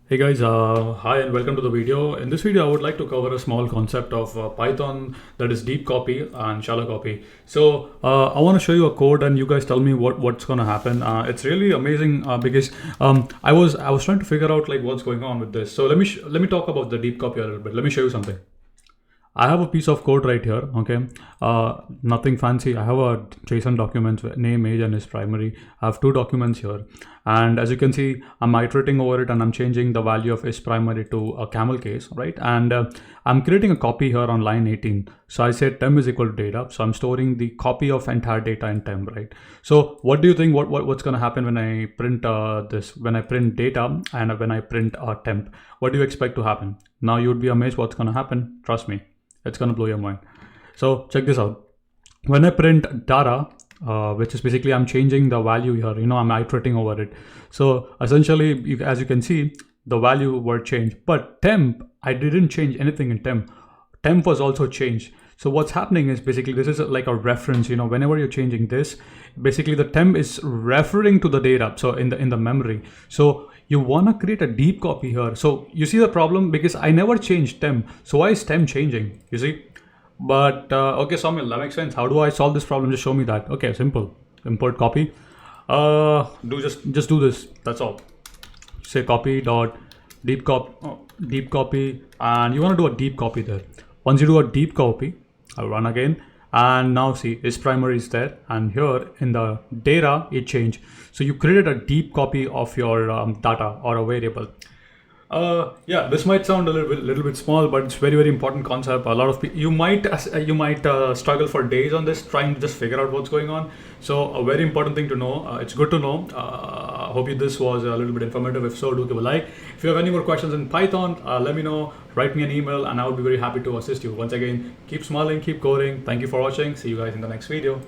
Hey guys, hi and welcome to the video. In this video, I would like to cover a small concept of Python, that is deep copy and shallow copy. So I want to show you a code, and you guys tell me what's going to happen. It's really amazing because I was trying to figure out like what's going on with this. So let me talk about the deep copy a little bit. Let me show you something. I have a piece of code right here, okay? Nothing fancy. I have a JSON document, name, age, and is primary. I have two documents here. And as you can see, I'm iterating over it and I'm changing the value of is primary to a camel case, right? And I'm creating a copy here on line 18. So I said temp is equal to data. So I'm storing the copy of entire data in temp, right? So what do you think, what's gonna happen when I print this, when I print data and when I print temp? What do you expect to happen? Now you would be amazed what's gonna happen. Trust me. It's gonna blow your mind. So check this out. When I print data, which is basically I'm changing the value here, I'm iterating over it. So essentially, as you can see, the value were changed, but temp, I didn't change anything in temp. Temp was also changed. So what's happening is basically this is like a reference, whenever you're changing this, basically the temp is referring to the data. So in the memory. So you want to create a deep copy here. So you see the problem because I never changed temp. So why is temp changing? You see? But okay, Samuel, that makes sense. How do I solve this problem? Just show me that. Okay, simple. Import copy. Do just do this. That's all. Say copy dot deep copy, and you want to do a deep copy there. Once you do a deep copy, I'll run again, and now see is primary is there, and here in the data it changed. So you created a deep copy of your data or a variable. Yeah, this might sound a little bit small, but it's very important concept. A lot of people, you might struggle for days on this, trying to just figure out what's going on. So a very important thing to know. It's good to know. Hope this was a little bit informative. If so, do give a like. If you have any more questions in Python, let me know. Write me an email, and I would be very happy to assist you. Once again, keep smiling, keep coding. Thank you for watching. See you guys in the next video.